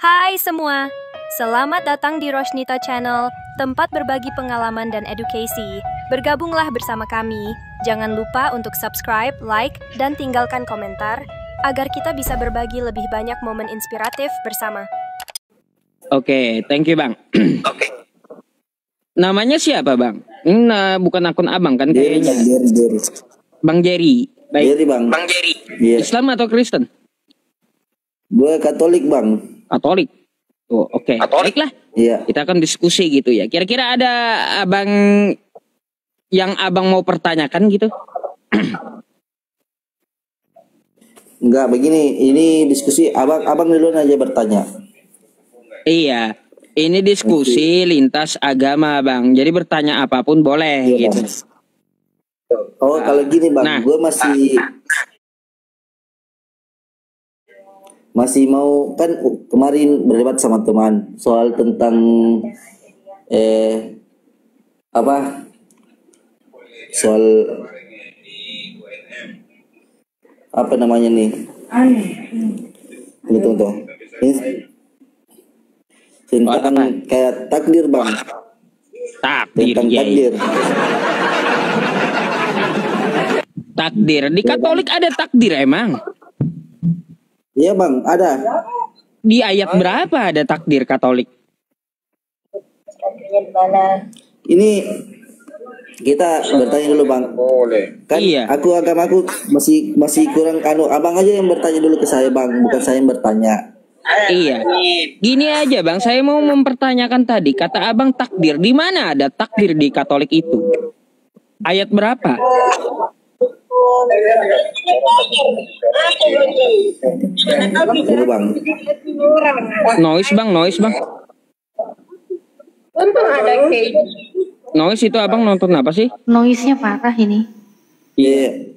Hai semua, selamat datang di Rosnita Channel, tempat berbagi pengalaman dan edukasi. Bergabunglah bersama kami. Jangan lupa untuk subscribe, like, dan tinggalkan komentar, agar kita bisa berbagi lebih banyak momen inspiratif bersama. Oke, thank you Bang. Namanya siapa Bang? Ini bukan akun abang kan kayaknya. Jerry. Bang Jerry. Baik. Jerry Bang. Bang Jerry. Iya. Islam atau Kristen? Gue Katolik Bang. Katolik. Oh, oke. Baiklah. Iya. Kita akan diskusi gitu ya. Kira-kira ada abang yang abang mau pertanyakan gitu? Enggak begini, ini diskusi abang duluan aja bertanya. Iya. Ini diskusi lintas agama Bang. Jadi bertanya apapun boleh Iya, gitu. Bang. Oh kalau gini Bang, Nah. gue masih mau kan kemarin berdebat sama teman soal tentang soal apa namanya nih? Betul. Tentang kayak takdir Bang. Takdir, Tentang iya, iya. takdir. Takdir. Di Katolik ada takdir emang? Iya Bang, ada. Di ayat berapa ada takdir Katolik? Ini kita bertanya dulu Bang. Kan Iya. agamaku masih kurang abang aja yang bertanya dulu ke saya Bang, bukan saya yang bertanya. Iya. Gini aja Bang, saya mau mempertanyakan tadi kata abang takdir. Di mana ada takdir di Katolik itu? Ayat berapa? Dulu Bang. Noise Bang. Noise itu abang nonton apa sih? Noise-nya parah ini. Iya.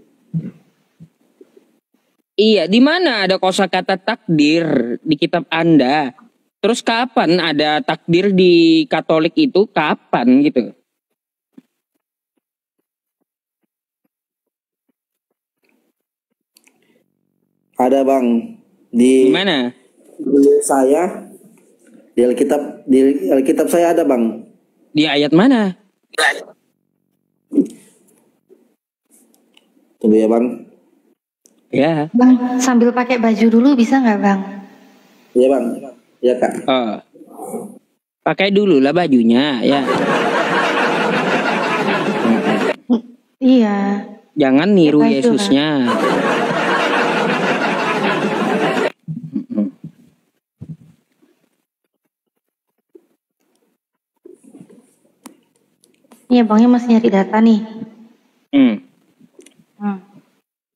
Iya, di mana ada kosakata takdir di kitab Anda? Terus kapan ada takdir di Katolik itu? Kapan gitu? Ada Bang di mana? Saya di Alkitab saya ada Bang. Di ayat mana? Tunggu ya Bang. Ya. Bang, sambil pakai baju dulu bisa nggak Bang? Iya Bang. Iya Kak. Oh. Pakai dulu lah bajunya ya. Iya. Jangan niru Baju, Yesusnya. Iya Bangnya masih nyari data nih.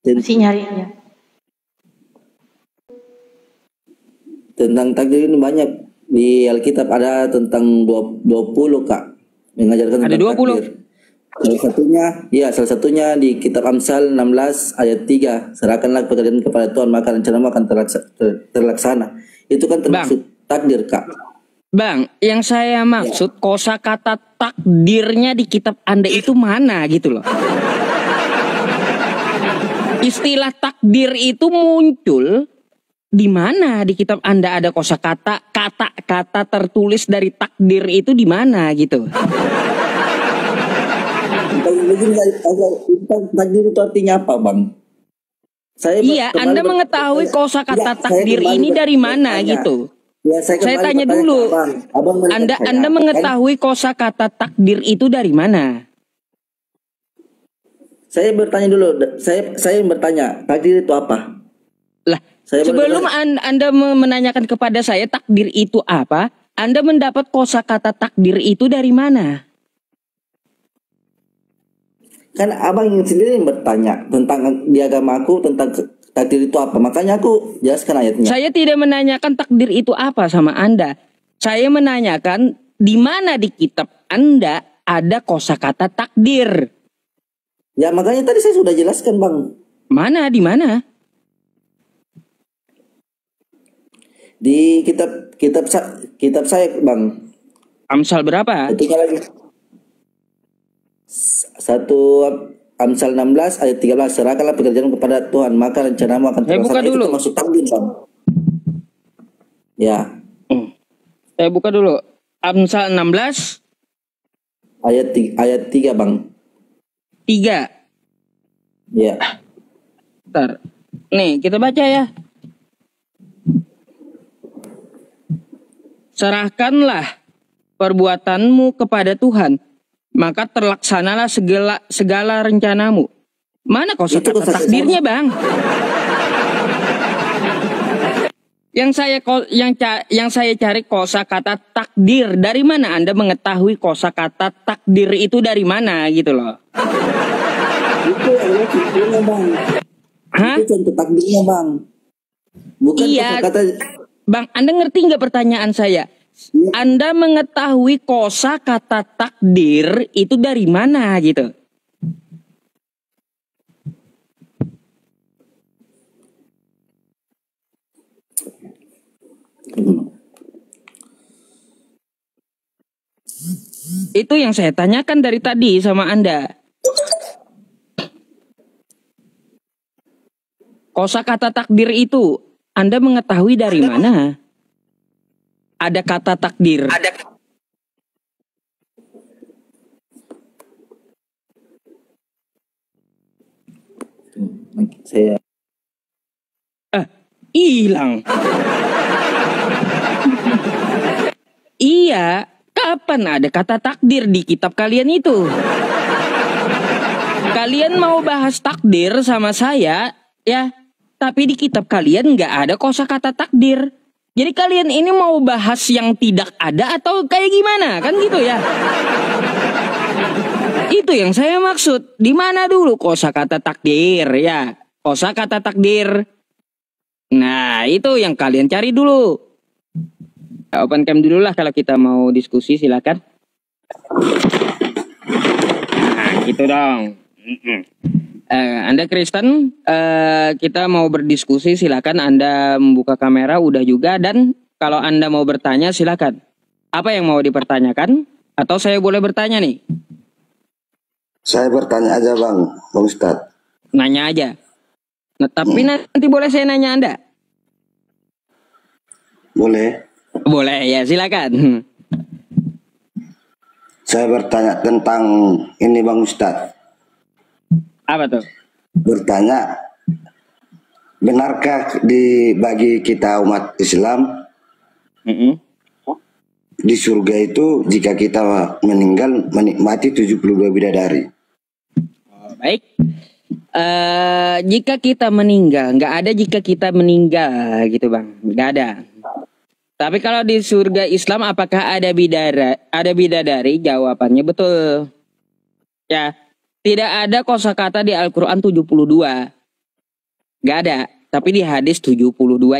Masih nyari aja. Tentang takdir ini banyak di Alkitab, ada tentang 20 Kak, mengajarkan Ada tentang 20? takdir. Salah satunya di kitab Amsal 16 ayat 3, serahkanlah pekerjaan kepada Tuhan maka rencanamu akan terlaksana. Itu kan termasuk takdir Kak. Bang, yang saya maksud kosakata takdirnya di kitab Anda itu mana gitu loh. Istilah takdir itu muncul di mana di kitab Anda ada kosakata kata-kata tertulis dari takdir itu di mana gitu. Takdir itu artinya apa Bang? Iya, Anda mengetahui kosakata takdir ini dari mana gitu. Ya, saya tanya dulu, Anda mengetahui kosakata takdir itu dari mana? Saya bertanya dulu, saya bertanya, takdir itu apa? Lah, sebelum Anda menanyakan kepada saya takdir itu apa, Anda mendapat kosakata takdir itu dari mana? Kan abang yang sendiri yang bertanya tentang di agamaku tentang takdir itu apa, makanya aku jelaskan ayatnya. Saya tidak menanyakan takdir itu apa sama Anda. Saya menanyakan di mana di kitab Anda ada kosakata takdir. Ya makanya tadi saya sudah jelaskan Bang. Mana, di mana? Di kitab saya Bang. Amsal berapa? Itu lagi. Satu Amsal 16 ayat 13, serahkanlah pekerjaan kepada Tuhan maka rencanamu akan terlaksana. Buka dulu. Itu masuk takdir Bang. Ya. Saya buka dulu. Amsal 16 ayat 3 Bang. 3. Ya. Bentar. Nih, kita baca ya. Serahkanlah perbuatanmu kepada Tuhan, maka terlaksanalah segala rencanamu. Mana kosakata takdirnya, Bang? Yang saya cari kosakata takdir. Dari mana Anda mengetahui kosakata takdir itu dari mana gitu loh? Itu adalah contohnya Bang. Hah? Itu contoh takdirnya Bang. Bukan Iya. kosakata. Bang, Anda ngerti nggak pertanyaan saya? Ya. Anda mengetahui kosakata takdir itu dari mana gitu? Itu yang saya tanyakan dari tadi sama Anda. Kosakata takdir itu Anda mengetahui dari mana? Ada kata takdir. Saya Hilang. Iya, kapan ada kata takdir di kitab kalian itu? Kalian mau bahas takdir sama saya, ya? Tapi di kitab kalian nggak ada kosakata takdir. Jadi kalian ini mau bahas yang tidak ada atau kayak gimana? Kan gitu ya? Itu yang saya maksud. Di mana dulu kosakata takdir, ya? Kosakata takdir. Nah, itu yang kalian cari dulu. Open cam dulu lah kalau kita mau diskusi, silakan. Nah, gitu dong. Anda Kristen, kita mau berdiskusi, silakan Anda membuka kamera, udah juga. Dan kalau Anda mau bertanya, silakan. Apa yang mau dipertanyakan? Atau saya boleh bertanya nih? Saya bertanya aja Bang Ustadz. Nanya aja. Nah, tapi nanti boleh saya nanya Anda? Boleh. Boleh ya, silakan. Saya bertanya tentang ini Bang Ustadz. Apa tuh? Bertanya, benarkah bagi kita umat Islam di surga itu jika kita meninggal menikmati 72 bidadari? Baik. Jika kita meninggal, nggak ada jika kita meninggal gitu Bang, nggak ada. Tapi kalau di surga Islam apakah ada bidadari? Jawabannya betul. Ya, tidak ada kosakata di Al-Quran 72. Nggak ada, tapi di hadis 72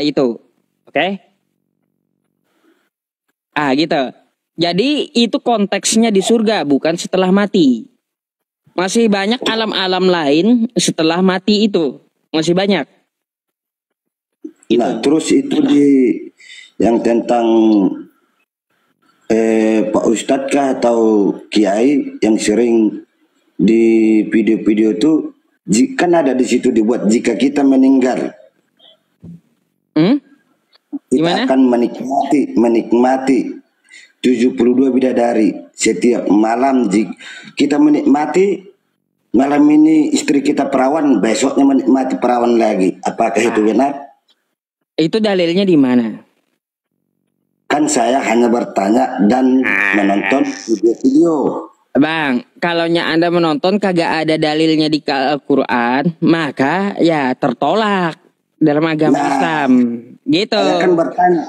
itu. Oke? Gitu. Jadi itu konteksnya di surga, bukan setelah mati. Masih banyak alam-alam lain setelah mati itu. Masih banyak. Nah, terus itu yang tentang Pak Ustadz kah atau Kiai yang sering di video-video itu kan ada di situ dibuat jika kita meninggal kita Gimana? akan menikmati 72 bidadari setiap malam. Jika kita menikmati malam ini istri kita perawan, besoknya menikmati perawan lagi. Apakah itu benar? Itu dalilnya di mana? Kan saya hanya bertanya dan menonton video-video. Bang, kalaunya Anda menonton kagak ada dalilnya di Al-Quran, maka ya tertolak dalam agama Islam. Gitu. Saya kan bertanya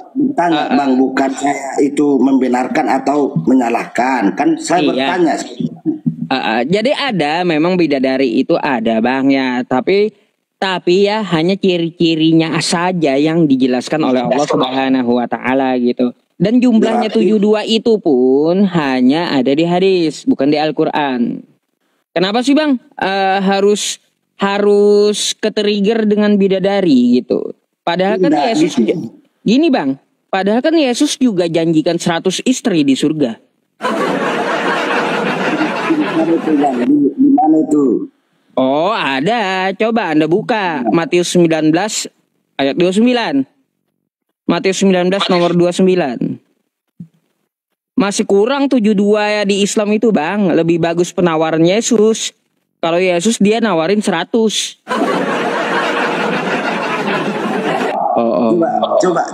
Bang, bukan saya itu membenarkan atau menyalahkan. Kan saya bertanya. Jadi ada, memang bidadari itu ada Bang ya, tapi ya hanya ciri-cirinya saja yang dijelaskan oleh Allah Subhanahu wa taala gitu. Dan jumlahnya 72 itu pun hanya ada di hadis, bukan di Al-Qur'an. Kenapa sih Bang harus ketrigger dengan bidadari gitu? Padahal kan Yesus gini Bang, padahal kan Yesus juga janjikan 100 istri di surga. Di mana itu? Oh ada, coba Anda buka Matius 19 ayat 29. Matius 19 nomor 29. Masih kurang 72 ya di Islam itu bang. Lebih bagus penawaran Yesus. Kalau Yesus dia nawarin 100.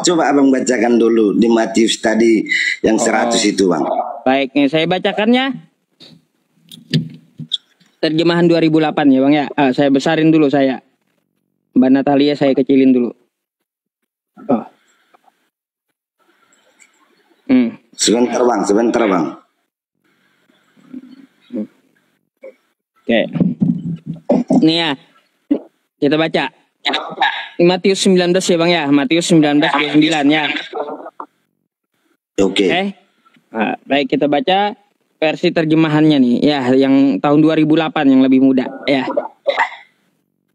Coba abang bacakan dulu di Matius tadi yang 100 itu bang. Baik, nih saya bacakannya. Terjemahan 2008 ya bang ya. Saya besarin dulu saya. Mbak Natalia saya kecilin dulu. Sebentar bang. Oke. Nih ya. Kita baca. Matius 19 ya bang ya. Matius 19:29 ya. Oke. Baik kita baca versi terjemahannya nih. Ya yang tahun 2008 yang lebih muda ya.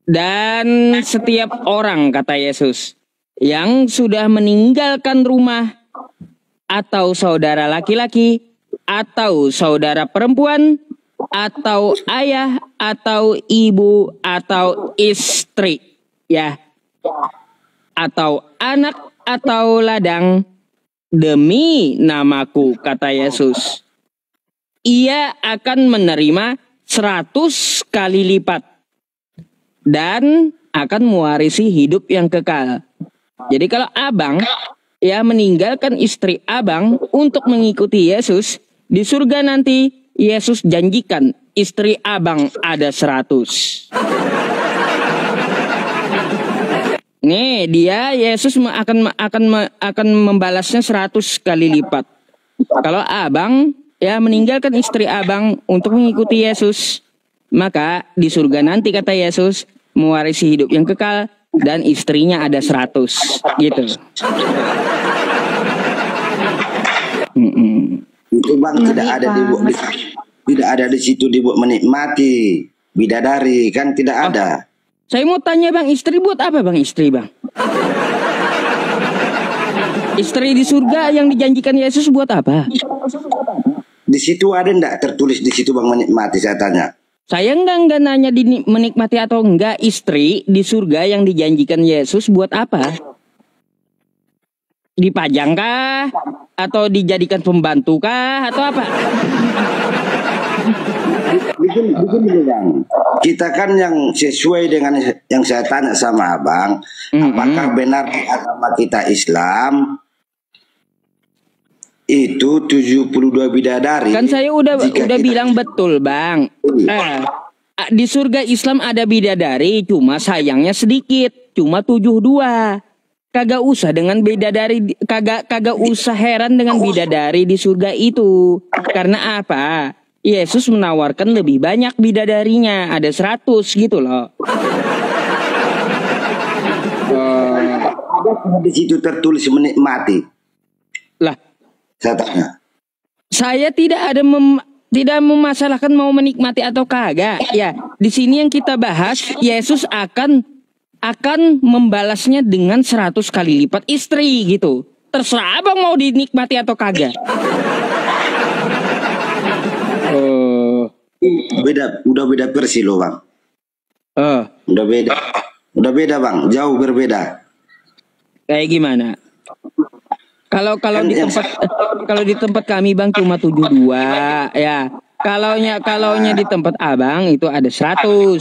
Dan setiap orang kata Yesus yang sudah meninggalkan rumah atau saudara laki-laki atau saudara perempuan atau ayah atau ibu atau istri ya atau anak atau ladang demi namaku kata Yesus ia akan menerima 100 kali lipat dan akan mewarisi hidup yang kekal. Jadi kalau abang ya meninggalkan istri abang untuk mengikuti Yesus, di surga nanti Yesus janjikan istri abang ada 100. Nih dia Yesus akan membalasnya 100 kali lipat. Kalau abang ya meninggalkan istri abang untuk mengikuti Yesus, maka di surga nanti kata Yesus mewarisi hidup yang kekal dan istrinya ada 100 gitu. Itu bang tidak ada di situ dibuat menikmati bidadari kan tidak ada. Saya mau tanya bang, istri buat apa bang istri bang? Istri di surga yang dijanjikan Yesus buat apa? Di situ ada enggak tertulis di situ bang menikmati saya tanya? Saya enggak nanya menikmati atau enggak istri di surga yang dijanjikan Yesus buat apa? Dipajang kah? Atau dijadikan pembantu kah? Atau apa? Begini bang, kita kan yang sesuai dengan yang saya tanya sama abang, apakah benar di agama kita Islam itu 72 bidadari? Kan saya udah bilang betul bang. Di surga Islam ada bidadari, cuma sayangnya sedikit, cuma 72. Kagak usah dengan bidadari, kagak usah heran dengan bidadari di surga itu. Karena apa? Yesus menawarkan lebih banyak bidadarinya, ada 100 gitu loh. Di situ tertulis menikmati. Lah, saya tanya. Saya tidak memasalahkan mau menikmati atau kagak. Ya, di sini yang kita bahas Yesus akan membalasnya dengan 100 kali lipat istri gitu. Terserah abang mau dinikmati atau kagak. Udah beda versi loh bang. Udah beda bang, jauh berbeda. Kayak gimana? Kalau di tempat kami bang cuma 72 ya. Kalaunya di tempat abang itu ada 100.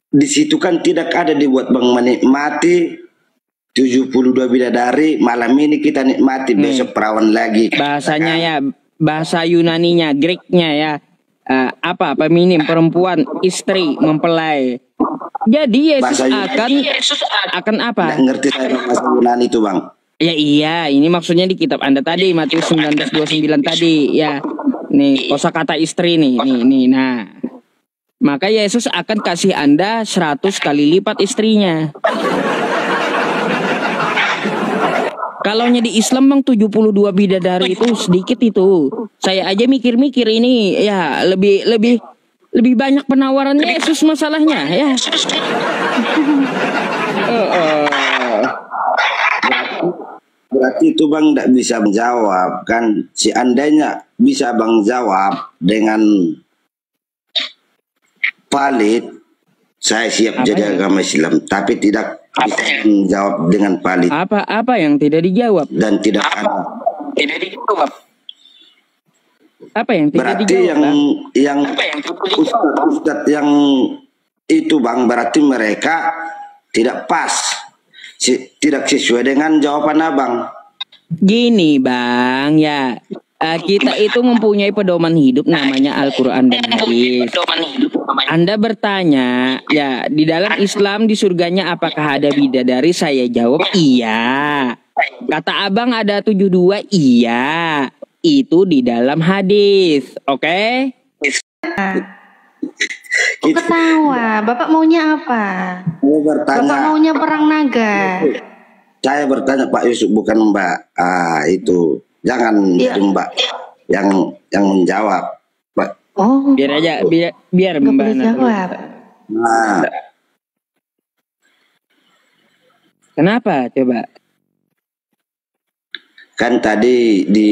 Di situ kan tidak ada dibuat bang menikmati 72 bidadari, malam ini kita nikmati, besok perawan lagi. Bahasanya ya, bahasa Yunaninya, Greeknya ya, feminim, perempuan, istri, mempelai. Jadi Yesus akan apa? Nggak ngerti saya bahasa Yunani itu bang. Ya iya, ini maksudnya di kitab Anda tadi, Matius 19:29 tadi ya. Nih, kosakata istri nih. Nah. Maka Yesus akan kasih Anda 100 kali lipat istrinya. Kalaunya di Islam bang 72 bidadari itu sedikit itu. Saya aja mikir-mikir ini ya lebih banyak penawaran Yesus masalahnya ya. Berarti itu bang tidak bisa menjawab kan? Seandainya bisa bang jawab dengan valid, saya siap jadi agama Islam, tapi tidak bisa menjawab dengan valid. Apa yang tidak dijawab? Dan tidak ada Apa yang tidak Berarti dijawab, yang Ustadz yang itu Bang, berarti mereka tidak pas, tidak sesuai dengan jawaban Abang. Gini Bang, ya kita itu mempunyai pedoman hidup namanya Al-Quran dan Hadis. Anda bertanya, ya di dalam Islam di surganya apakah ada bidadari? Saya jawab iya. Kata Abang ada 72, iya. Itu di dalam hadis, oke? Kok ketawa? Bapak maunya apa? Saya bertanya, Bapak maunya perang naga. saya bertanya Pak Yusuf, bukan Mbak. Itu jangan Iya. jadi Mbak yang menjawab, Pak. Oh, Biar aja, biar nggak Mbak boleh Nana. jawab. Nah, Kenapa coba? kan tadi di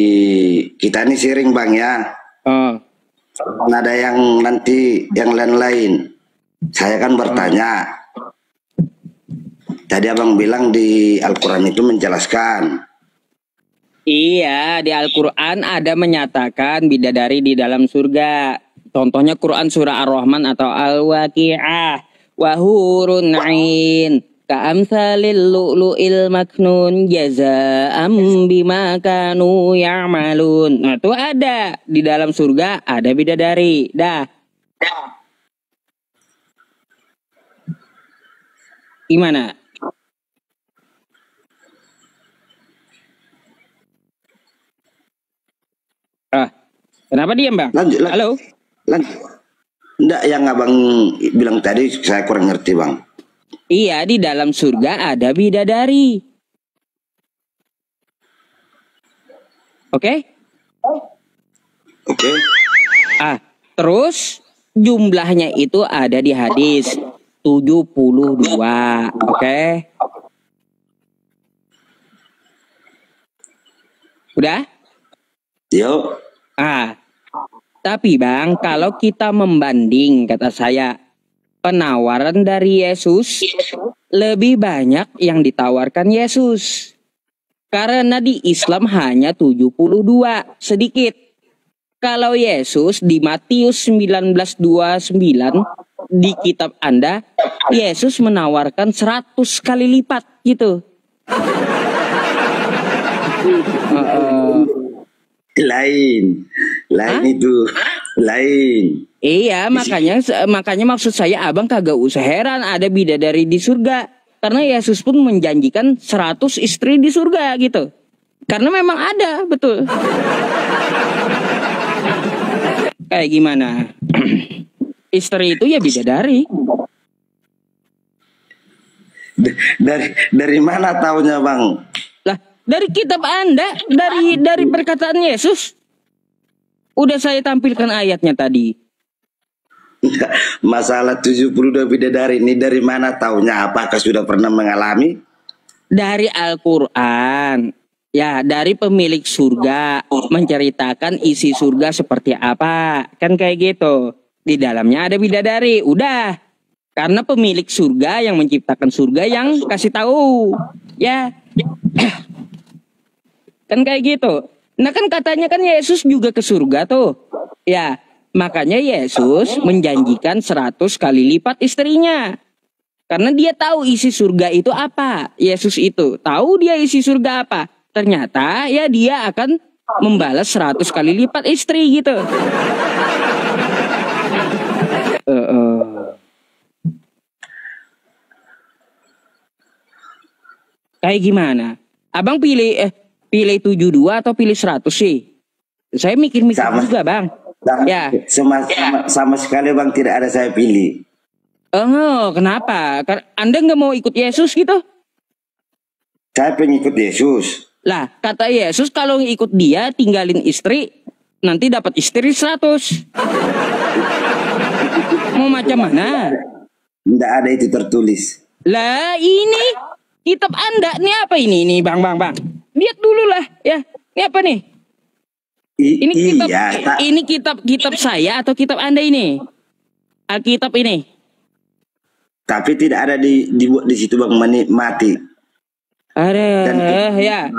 kita ini sharing Bang ya. Oh, Ada yang nanti yang lain-lain. Saya kan bertanya. Tadi Abang bilang di Al-Quran itu menjelaskan. iya, di Al-Quran ada menyatakan bidadari di dalam surga. Contohnya Quran surah Ar-Rahman atau Al-Waqi'ah. Wahurun 'ain ka'amsalil lu'lu'il maknun jazaa'am bima kanu ya'malun. Nah, itu ada di dalam surga, ada bidadari. Dah. Gimana? Kenapa diam Bang? Lanjut. Halo? Enggak, yang Abang bilang tadi saya kurang ngerti Bang. Iya, di dalam surga ada bidadari. Oke? Oke. Terus jumlahnya itu ada di hadis 72. Oke? Udah? Yuk. Tapi Bang, kalau kita membanding, kata saya, penawaran dari Yesus lebih banyak yang ditawarkan Yesus. Karena di Islam hanya 72, sedikit. Kalau Yesus di Matius 19:29 di kitab Anda, Yesus menawarkan 100 kali lipat gitu. Lain itu lain. Iya, makanya maksud saya Abang kagak usah heran ada bidadari di surga. Karena Yesus pun menjanjikan 100 istri di surga gitu. Karena memang ada, betul. Kayak gimana? Istri itu ya bidadari. Dari mana taunya Bang? Lah, dari kitab Anda, dari perkataan Yesus. Udah saya tampilkan ayatnya tadi. Masalah 72 bidadari ini dari mana taunya? Apakah sudah pernah mengalami? Dari Al-Quran. Ya, dari pemilik surga menceritakan isi surga seperti apa. Kan kayak gitu. Di dalamnya ada bidadari. Udah. Karena pemilik surga yang menciptakan surga yang kasih tahu. Ya. Kan kayak gitu. Nah kan katanya kan Yesus juga ke surga tuh. Ya, makanya Yesus menjanjikan 100 kali lipat istrinya. Karena dia tahu isi surga itu apa. Yesus itu tahu dia isi surga apa. Ternyata ya dia akan membalas 100 kali lipat istri gitu. Kayak gimana? Abang pilih 72 atau pilih 100 sih? Saya mikir-mikir juga Bang. Ya. Sama sekali Bang tidak ada saya pilih. Kenapa? Anda nggak mau ikut Yesus gitu? Saya pengikut Yesus. Lah, kata Yesus kalau ikut dia tinggalin istri, nanti dapat istri 100. Mau macam mana? Tidak ada itu tertulis. Lah ini kitab Anda, ini apa ini? Ini Bang. Lihat dulu lah ya. Ini apa nih? Ini kitab saya atau kitab Anda ini? Alkitab ini. Tapi tidak ada dibuat di situ Bang menikmati. Ada ya.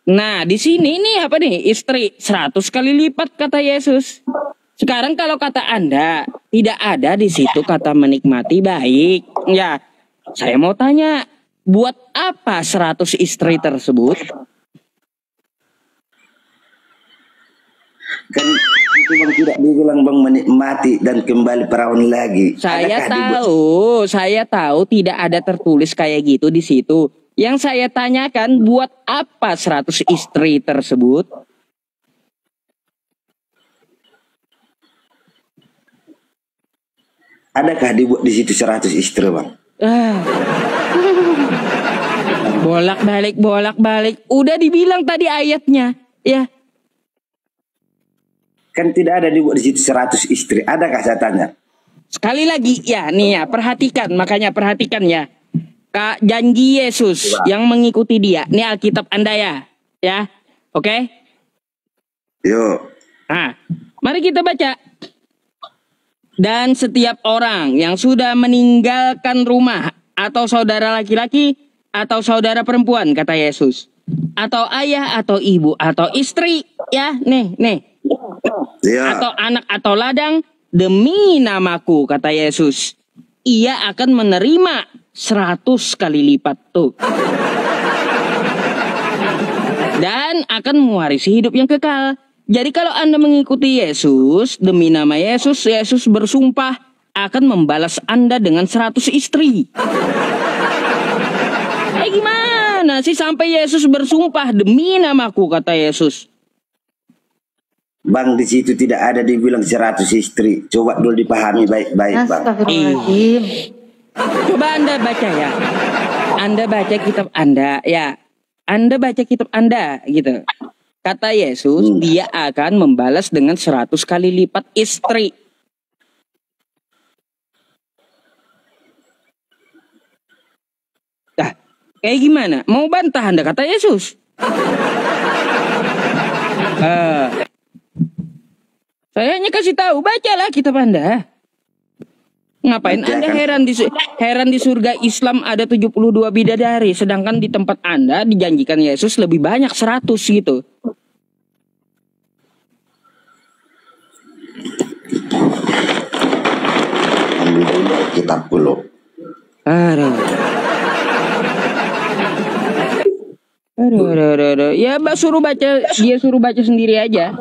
Nah, di sini nih apa nih? Istri 100 kali lipat kata Yesus. Sekarang kalau kata Anda tidak ada di situ kata menikmati baik. Ya, saya mau tanya, buat apa 100 istri tersebut? Kan itu bang tidak dibilang bang menikmati dan kembali perawan lagi. Saya tahu tidak ada tertulis kayak gitu di situ. Yang saya tanyakan, buat apa 100 istri tersebut? Adakah dibuat di situ 100 istri bang? Bolak-balik. Udah dibilang tadi ayatnya, ya. Kan tidak ada dibuat di situ 100 istri. Adakah saya tanya? Sekali lagi, ya, nih ya, perhatikan, makanya perhatikan ya. Kak, janji Yesus yang mengikuti dia. Ini Alkitab Anda ya, oke? Yuk. Nah, mari kita baca. Dan setiap orang yang sudah meninggalkan rumah atau saudara laki-laki atau saudara perempuan, kata Yesus, atau ayah atau ibu atau istri, ya, nih, Ya. atau anak atau ladang, demi namaku, kata Yesus, ia akan menerima 100 kali lipat tuh. Dan akan mewarisi hidup yang kekal. Jadi kalau Anda mengikuti Yesus, demi nama Yesus, Yesus bersumpah akan membalas Anda dengan 100 istri. Gimana sih sampai Yesus bersumpah demi namaku, kata Yesus? Bang, di situ tidak ada dibilang 100 istri. Coba dulu dipahami baik-baik bang. Astagfirullahaladzim. Coba Anda baca ya. Anda baca kitab Anda ya. Anda baca kitab Anda gitu. Kata Yesus, dia akan membalas dengan 100 kali lipat istri. Nah, kayak gimana? Mau bantah Anda, kata Yesus? Saya hanya kasih tahu, bacalah kitab Anda. Ngapain Anda heran di surga Islam ada 72 bidadari, sedangkan di tempat Anda dijanjikan Yesus lebih banyak 100 gitu. Ambil dulu kitab dulu. Aduh. Ya, suruh baca, dia suruh baca sendiri aja.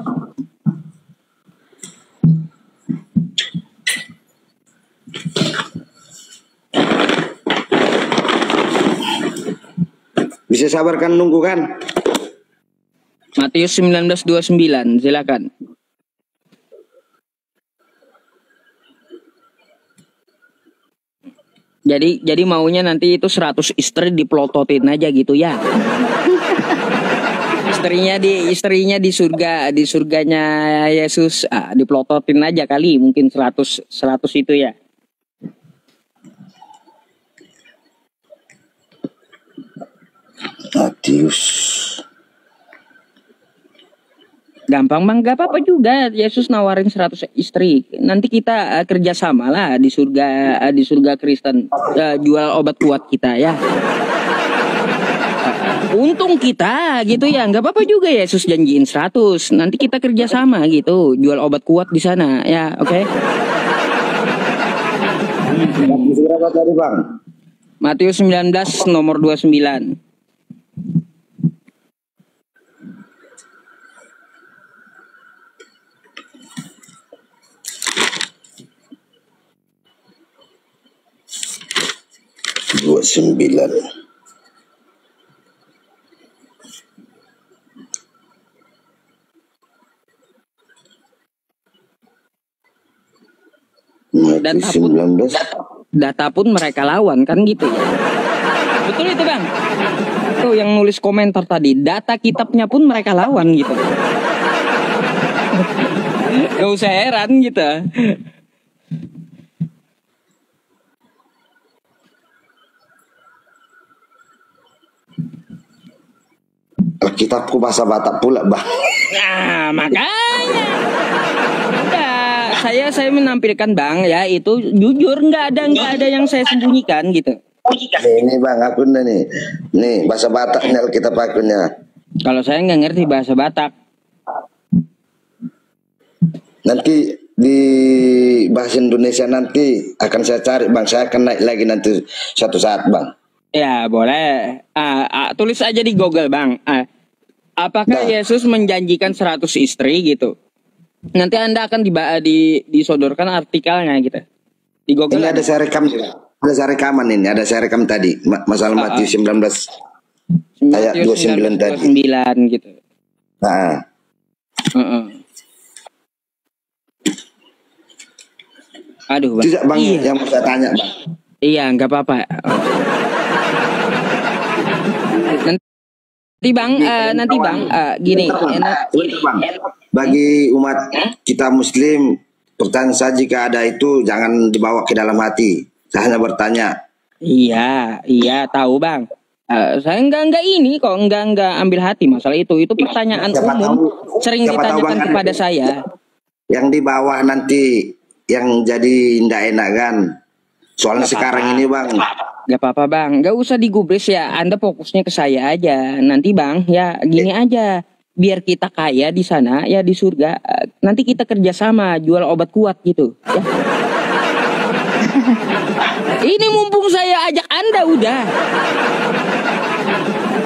Bisa sabarkan nunggu kan? Matius 19:29, silakan. Jadi maunya nanti itu 100 istri diplototin aja gitu ya. istrinya di surganya Yesus diplototin aja kali, mungkin 100 itu ya. Matius. Gampang bang, gak apa-apa juga Yesus nawarin 100 istri. Nanti kita kerjasama lah di surga Kristen, jual obat kuat kita ya. Untung kita gitu ya, nggak apa-apa juga Yesus janjiin 100. Nanti kita kerjasama gitu, jual obat kuat di sana ya, oke? Berapa tadi bang? Matius 19 nomor 29. Dua 9. Data pun mereka lawan kan gitu ya. Betul itu bang. Tuh yang nulis komentar tadi, data kitabnya pun mereka lawan gitu. Gak usah heran gitu. Kitabku bahasa Batak pula bang. Nah makanya udah saya menampilkan bang ya, itu jujur, nggak ada yang saya sembunyikan gitu. Ini bang akunnya nih bahasa Bataknya kita akunnya. Kalau saya nggak ngerti bahasa Batak. Nanti di bahasa Indonesia nanti akan saya cari bang. Saya akan naik lagi nanti suatu saat bang. Ya boleh. Tulis aja di Google bang. Apakah Nah. Yesus menjanjikan 100 istri gitu? Nanti Anda akan disodorkan artikelnya gitu. Di Google. Ini ada saya rekam juga. Ada saya rekaman ini. Ada saya rekam tadi masalah Matius 19 ayat 29 tadi. 29 gitu. Nah. Aduh bang. Tidak bang Iya. yang mau saya tanya bang. Iya nggak apa-apa. Nanti bang gini. Sebentar, bang. Bagi umat kita Muslim, pertanyaan saya jika ada itu jangan dibawa ke dalam hati. Saya hanya bertanya. Iya tahu bang. Saya enggak ini kok enggak ambil hati masalah itu. Itu pertanyaan Siapa umum tahu- sering siapa tahu, ditanyakan Bang, kepada nanti saya. Yang di bawah nanti yang jadi tidak enak kan. Soalnya Nggak sekarang apa-apa. ini bang. Gak apa-apa bang, gak usah digubris ya. Anda fokusnya ke saya aja. Nanti bang, ya gini aja. Biar kita kaya di sana, ya di surga. Nanti kita kerjasama jual obat kuat gitu. Ya. Ini mumpung saya ajak Anda udah.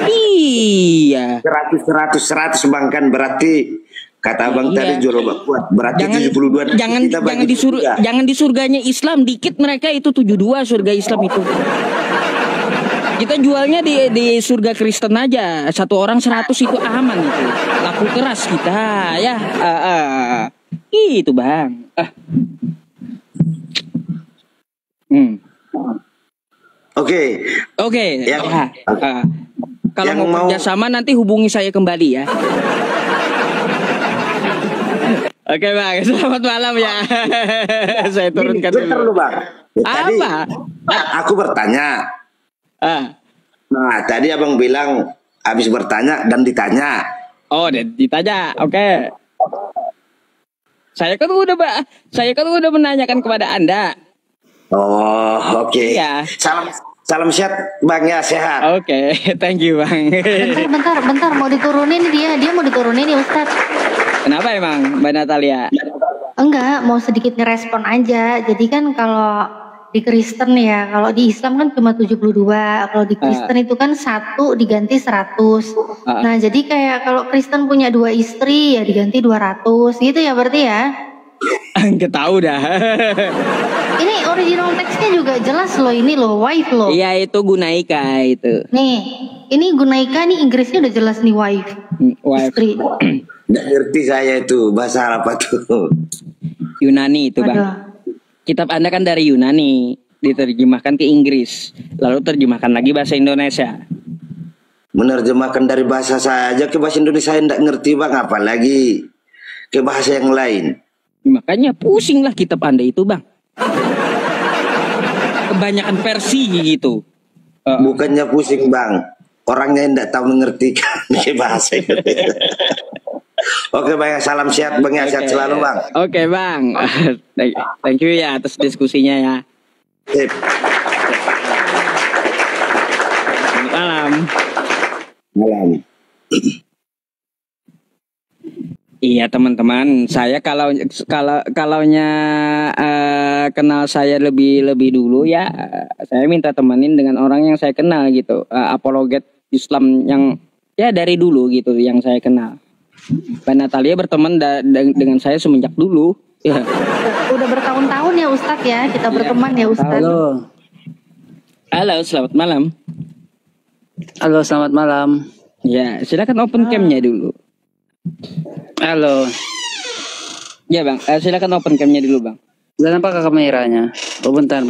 Iya. 100 bang kan berarti kata abang Iya. tadi jual obat kuat. Berarti 72 kita bagi juga. jangan di surganya Islam dikit mereka itu 72 surga Islam itu. Kita jualnya di surga Kristen aja. Satu orang 100 itu aman itu. Laku keras kita ya. Itu bang. Oke. Oke. Kalau yang mau mau- kerjasama nanti hubungi saya kembali ya. Oke bang, selamat malam ya. Saya turunkan Bentar dulu. lu bang. Tadi Apa? aku bertanya. Nah tadi abang bilang habis bertanya dan ditanya. Oh, ditanya. Oke. Saya kan udah menanyakan kepada Anda. Oh oke. Iya. Salam sehat bang ya sehat. Oke, thank you bang. Bentar, mau diturunin dia mau diturunin nih Ustadz. Kenapa emang Mbak Natalia? Enggak, mau sedikit ngerespon aja. Jadi kan kalau di Kristen ya, kalau di Islam kan cuma 72, kalau di Kristen itu kan 1 diganti 100. Nah, jadi kayak kalau Kristen punya 2 istri ya diganti 200 gitu ya berarti ya. Nggak tahu dah. Ini original teksnya juga jelas loh, ini loh, wife loh. Iya itu Gunaika itu. Nih, ini Gunaika nih Inggrisnya udah jelas nih wife. Wife. Istri. Nggak ngerti saya itu bahasa apa tuh. Yunani itu bang. Aduh. Kitab Anda kan dari Yunani, diterjemahkan ke Inggris, lalu terjemahkan lagi bahasa Indonesia. Menerjemahkan dari bahasa saya aja ke bahasa Indonesia saya nggak ngerti bang, apalagi ke bahasa yang lain. Makanya pusing lah kitab Anda itu bang. Kebanyakan versi gitu. Bukannya pusing bang, orangnya yang nggak tahu mengertikan bahasa Indonesia. Oke bang, salam sehat bang ya, sehat selalu bang. Oke bang. Thank you ya atas diskusinya ya. Sip. Selamat malam. Malam. Iya teman-teman, saya kalaunya kenal saya lebih dulu ya, saya minta temenin dengan orang yang saya kenal gitu, apologet Islam yang ya dari dulu gitu yang saya kenal. Mbak Natalia berteman dengan saya semenjak dulu. Ya. Udah bertahun-tahun ya Ustadz ya, kita berteman ya Ustadz. Halo, selamat malam. Halo, selamat malam. Ya, silakan open cam-nya dulu. Halo. Ya bang, silakan open cam-nya dulu bang. Dan apakah kameranya? Oh, bentar.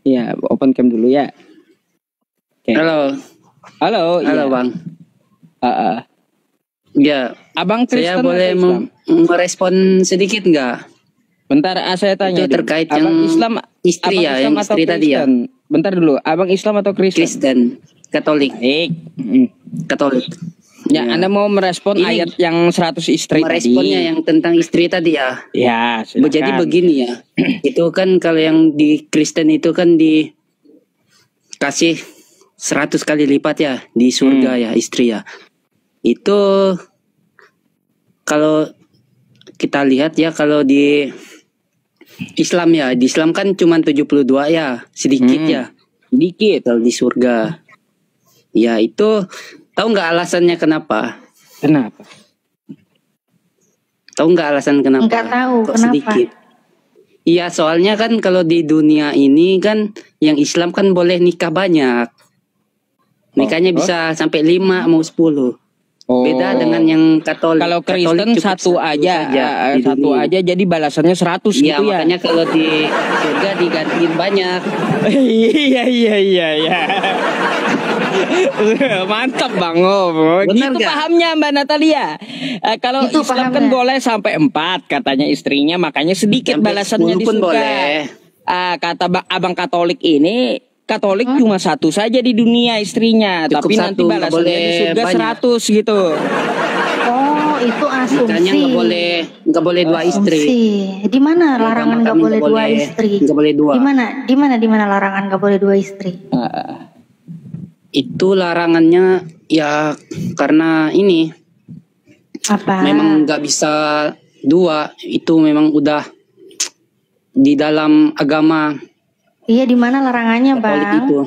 Ya, open cam dulu ya. Oke. Halo. Halo, Halo, iya. Bang. Ya, Abang saya Kristen boleh atau Islam? merespon sedikit nggak? Bentar, saya tanya Itu dulu. terkait Abang yang Islam, istri abang ya, Islam yang atau istri tadi ya. Kristen? Bentar dulu, abang Islam atau Kristen? Kristen, Katolik, Baik. Katolik. Ya, Anda mau merespon Ini ayat yang 100 istri Meresponnya tadi? yang tentang istri tadi ya. Ya, silakan. Jadi begini ya. Itu kan kalau yang di Kristen itu kan kasih 100 kali lipat ya di surga ya istri ya. Itu kalau kita lihat ya, kalau di Islam ya, di Islam kan cuma 72 ya, sedikit ya. Dikit. Kalau di surga. Ya itu, tahu nggak alasannya kenapa? Kenapa? Tahu nggak alasan kenapa? Nggak tahu, Kok kenapa? sedikit? Iya, soalnya kan kalau di dunia ini kan yang Islam kan boleh nikah banyak. Nikahnya bisa sampai 5 mau 10. Beda dengan yang Katolik. Kalau Kristen Katolik cukup satu aja, di satu dunia. aja jadi balasannya 100 Iya, gitu ya. makanya kalau di surga digantiin banyak. Iya. Mantap Bang. Oh, Benar gitu gak? pahamnya Mbak Natalia. Kalau Itu Islam kan pahamnya. boleh sampai 4 katanya istrinya, makanya sedikit Sampai balasannya 10 di pun surga. boleh. Kata Abang Katolik ini, Katolik cuma satu saja di dunia istrinya, Cukup tapi nanti satu, nggak balasannya boleh di surga banyak. 100 gitu. Oh, itu asumsi. Nikahnya nggak boleh 2 istri. Asumsi. Di mana larangan nggak Kami boleh nggak 2 boleh- istri? nggak boleh 2. Di mana larangan nggak boleh 2 istri? Itu larangannya ya karena ini Apa? memang nggak bisa 2, itu memang udah di dalam agama Iya, di mana larangannya, Katolik Bang? itu.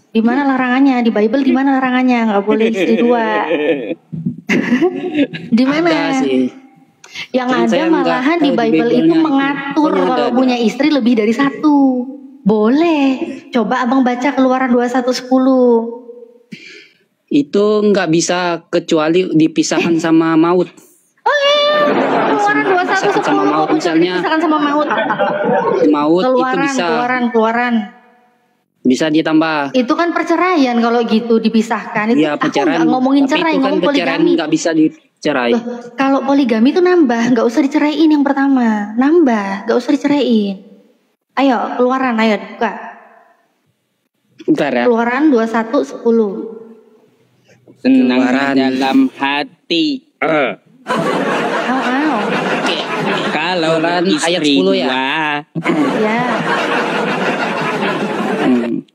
Di mana larangannya? Di Bible di mana larangannya? Nggak boleh istri 2. Di mana? Ada sih. Yang Cuman ada saya nggak malahan tahu di di Bible itu Bible-nya. mengatur Pokoknya kalau ada. punya istri lebih dari 1. Boleh. Coba Abang baca Keluaran 21:10. Itu nggak bisa kecuali dipisahkan sama maut. Keluaran 21:10 sama maut, kok misalnya. dipisahkan sama maut. Maut Keluaran, itu keluaran. bisa ditambah. Itu kan perceraian kalau gitu dipisahkan. Itu Iya, aku perceraian. nggak ngomongin Tapi cerai, itu kan ngomong perceraian poligami. nggak bisa dicerai. Loh, kalau poligami itu nambah, nggak usah diceraiin yang pertama. Nambah, nggak usah diceraiin. Ayo, keluaran, ayo buka. Bentar ya. Keluaran 21:10. Senang Keluaran. dalam hati. Au. Kalau Keluaran ayat istri 10 ya? gua, Ya.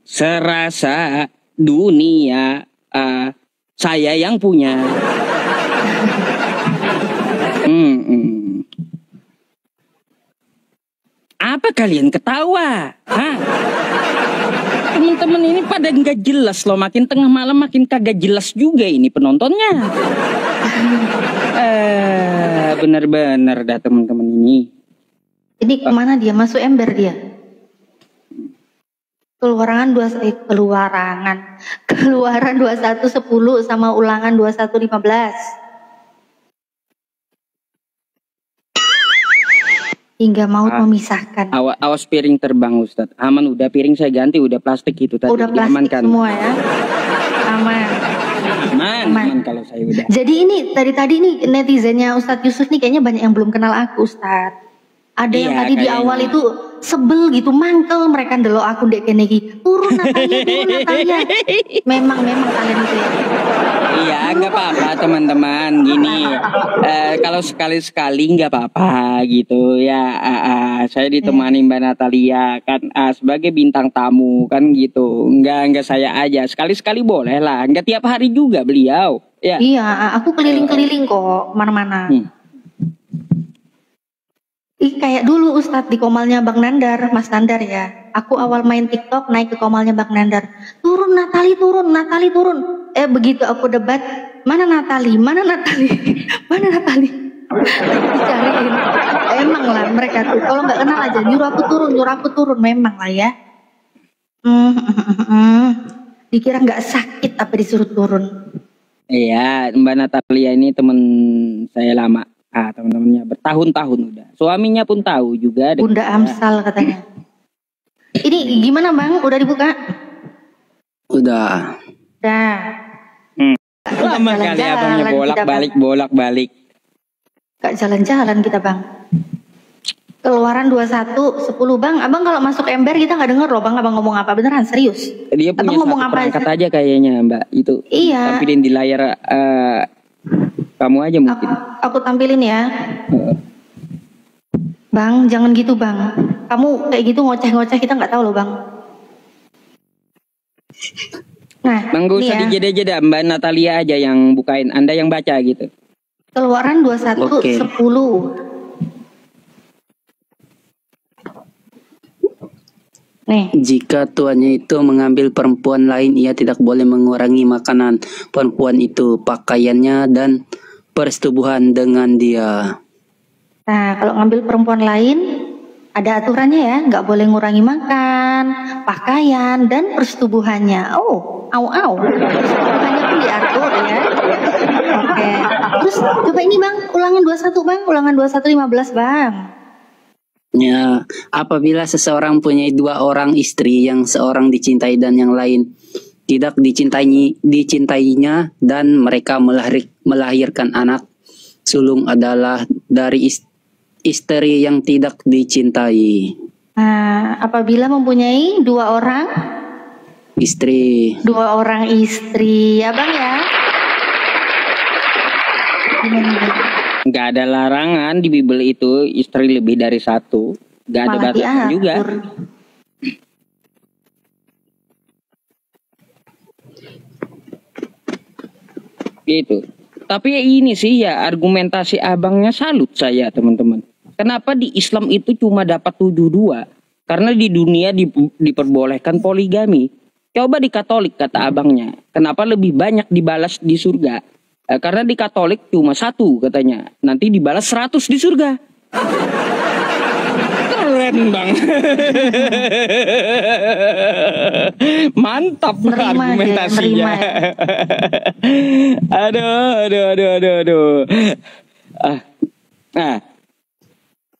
serasa dunia saya yang punya. Apa kalian ketawa? Hah? Teman-teman ini pada nggak jelas loh, makin tengah malam makin kagak jelas juga ini penontonnya. Bener-bener dah teman-teman ini. Ini kemana dia? Masuk ember dia. Keluaran 21:10 sama Ulangan 21:15. Hingga maut memisahkan. Awas piring terbang Ustadz. Aman udah, piring saya ganti, udah plastik itu tadi. Udah plastik diamankan. semua ya. Aman. Aman kalau saya udah. Jadi ini tadi nih netizennya Ustadz Yusuf nih kayaknya banyak yang belum kenal aku Ustadz. Ada yang Iya, tadi di kayaknya. awal itu sebel gitu, mangkel mereka ndelok aku ndek kene iki. Turun Natalia. Memang kalian itu ya. Iya, nggak apa-apa teman-teman. Gini, kalau sekali-sekali nggak apa-apa gitu ya. Saya ditemani Mbak Natalia kan sebagai bintang tamu kan gitu. Nggak saya aja. Sekali-sekali boleh lah. Nggak tiap hari juga beliau. Ya. Iya, aku keliling-keliling kok mana-mana. Ih, kayak dulu Ustadz di komalnya Bang Nandar, Mas Nandar ya. Aku awal main TikTok naik ke komalnya Bang Nandar. Turun Natali turun. Begitu aku debat, mana Natali? Mana Natali? Dicariin. Emang lah mereka tuh. Kalau nggak kenal aja nyuruh aku turun. Memang lah ya. Dikira nggak sakit apa disuruh turun. Iya, Mbak Natalia ini teman saya lama. Teman-temannya bertahun-tahun udah. Suaminya pun tahu juga. Bunda Amsal katanya. Ini gimana Bang? Udah dibuka? Udah. Dah. Lama kali abangnya bolak-balik. Gak jalan-jalan kita Bang. Keluaran 21:10 Bang. Abang kalau masuk ember kita nggak denger loh Bang. Abang ngomong apa? Beneran serius? Dia punya Abang ngomong satu apa perangkat aja kayaknya Mbak. Itu Iya. tampilin di layar kamu aja mungkin. Aku tampilin ya. Bang, jangan gitu Bang. Kamu kayak gitu ngoceh-ngoceh kita nggak tahu loh Bang. Nah, Bang, gak usah dijeda-jeda, Mbak Natalia aja yang bukain, Anda yang baca gitu. Keluaran 21:10. Nih. Jika tuannya itu mengambil perempuan lain, ia tidak boleh mengurangi makanan perempuan itu, pakaiannya, dan persetubuhan dengan dia. Nah, kalau ngambil perempuan lain, ada aturannya ya, nggak boleh ngurangi makan, pakaian, dan persetubuhannya. Oh, persetubuhannya pun diatur ya. Oke. Terus coba ini Bang, ulangan 21 Bang, ulangan 21:15 Bang. Ya, apabila seseorang punya 2 orang istri, yang seorang dicintai dan yang lain tidak dicintainya, dan mereka melahirkan anak sulung adalah dari istri yang tidak dicintai. Nah, apabila mempunyai 2 orang istri, ya Bang ya. Nggak ada larangan di Bible itu istri lebih dari 1. Nggak ada batasan juga. Gitu. Tapi ini sih ya argumentasi abangnya salut saya teman-teman. Kenapa di Islam itu cuma dapat 72? Karena di dunia diperbolehkan poligami. Coba di Katolik kata abangnya. Kenapa lebih banyak dibalas di surga? Karena di Katolik cuma 1 katanya. Nanti dibalas 100 di surga. Keren Bang. Mantap argumentasinya. Aduh. Nah,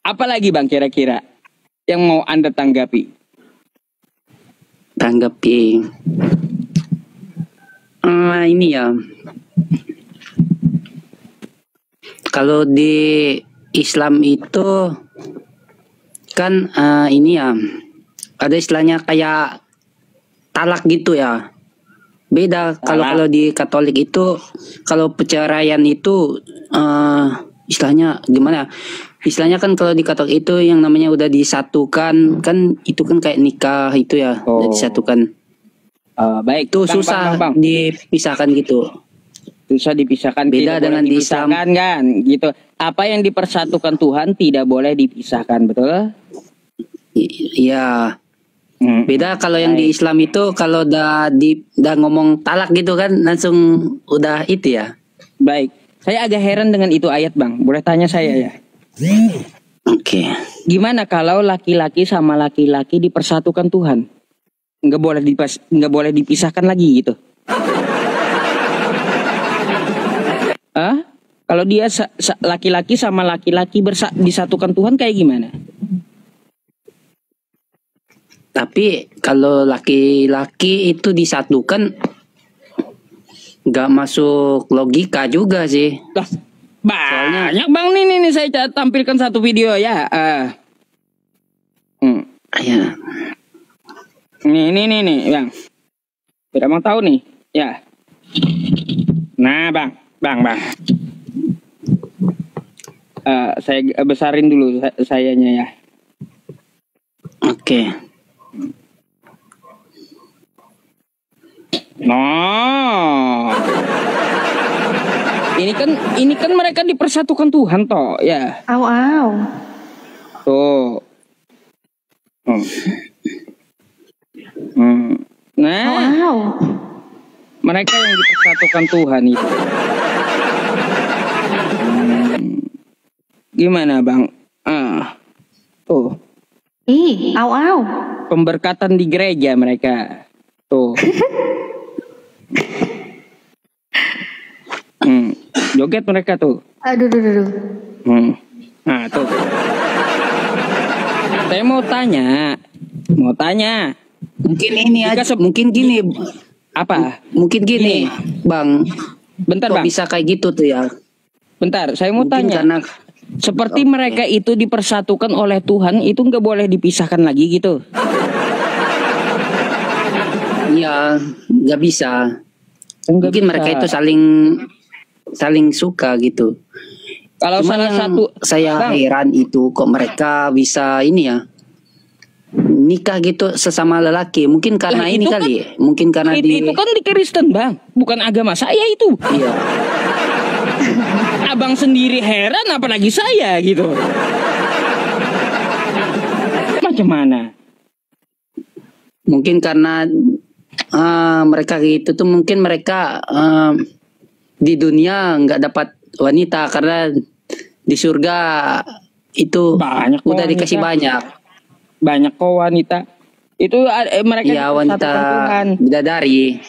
apa lagi Bang kira-kira yang mau Anda tanggapi? Ini ya. Kalau di Islam itu kan ini ya, ada istilahnya kayak talak gitu ya. Beda kalau di Katolik itu, kalau perceraian itu istilahnya gimana? Istilahnya kan kalau di Katolik itu yang namanya udah disatukan, kan itu kan kayak nikah itu ya, udah disatukan. Baik, itu susah dipisahkan gitu. Susah dipisahkan, beda dengan di Islam kan gitu. Apa yang dipersatukan Tuhan tidak boleh dipisahkan, betul? Iya. Beda kalau yang di Islam itu kalau udah ngomong talak gitu kan langsung udah itu ya. Baik. Saya agak heran dengan itu ayat Bang. Boleh tanya saya ya? Oke. Gimana kalau laki-laki sama laki-laki dipersatukan Tuhan? Nggak boleh dipisahkan lagi gitu. Kalau dia laki-laki sama laki-laki disatukan Tuhan kayak gimana? Tapi kalau laki-laki itu disatukan nggak masuk logika juga sih. Banyak Bang, nih saya tampilkan satu video ya. Ya. Nih Bang. Biar Bang tahu nih, ya. Nah Bang. Saya besarin dulu sayanya ya. Oke. No. Ini kan mereka dipersatukan Tuhan toh, ya. Tuh. Nah. Mereka yang dipersatukan Tuhan itu. Gimana Bang? Tuh. Pemberkatan di gereja mereka. Tuh. Joget mereka tuh. Aduh. Nah tuh. Saya mau tanya. Mungkin ini aja. Mungkin gini. Apa? Mungkin gini, Bang. Bentar kok Bang. Bisa kayak gitu tuh ya. Bentar, saya mau mungkin tanya. Karena seperti mereka itu dipersatukan oleh Tuhan, itu nggak boleh dipisahkan lagi gitu? Ya, nggak bisa. Mungkin mereka itu saling suka gitu. Kalau Cuma salah satu saya Bang, heran itu kok mereka bisa ini ya, nikah gitu sesama lelaki. Mungkin karena ini kan, kali. Mungkin karena itu kan di Kristen Bang, bukan agama saya itu. Iya. Abang sendiri heran, apalagi saya gitu. Macam mana? Mungkin karena mereka gitu tuh, mungkin mereka di dunia nggak dapat wanita, karena di surga itu banyak udah dikasih banyak kok wanita. Itu mereka ya, wanita Tuhan. Bidadari.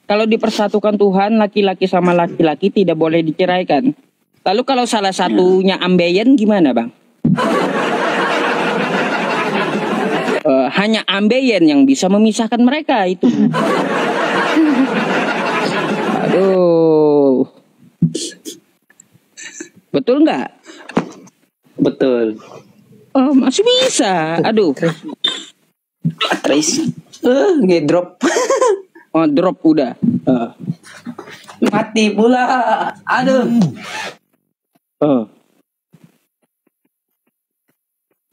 Kalau dipersatukan Tuhan, laki-laki sama laki-laki tidak boleh diceraikan. Lalu kalau salah satunya ambeien gimana Bang? Hanya ambeien yang bisa memisahkan mereka itu. Aduh. Betul nggak? Betul. Oh, masih bisa. Aduh. Trace. Ngedrop. Oh, drop udah. Mati pula. Aduh.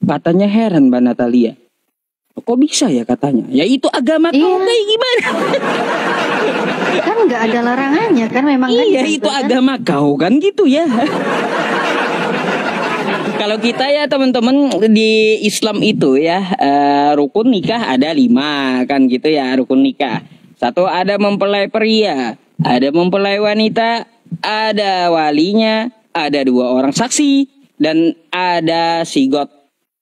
Katanya heran Mbak Natalia. Kok bisa ya katanya? Ya itu agama kau kayak gimana? Kan nggak ada larangannya kan, memang kan iya gitu, itu kan? Agama kau kan gitu ya. Kalau kita ya teman-teman di Islam itu ya rukun nikah ada 5 kan gitu ya, rukun nikah. 1 ada mempelai pria, ada mempelai wanita, ada walinya, ada 2 orang saksi, dan ada sigot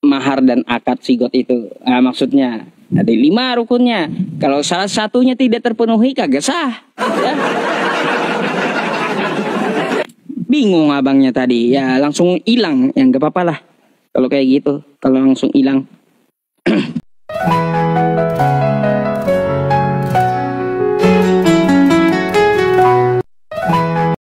mahar dan akad sigot itu. Maksudnya ada 5 rukunnya. Kalau salah satunya tidak terpenuhi kagak sah. Ya. Bingung abangnya tadi, ya langsung hilang, ya nggak apa-apa lah kalau kayak gitu, kalau langsung hilang.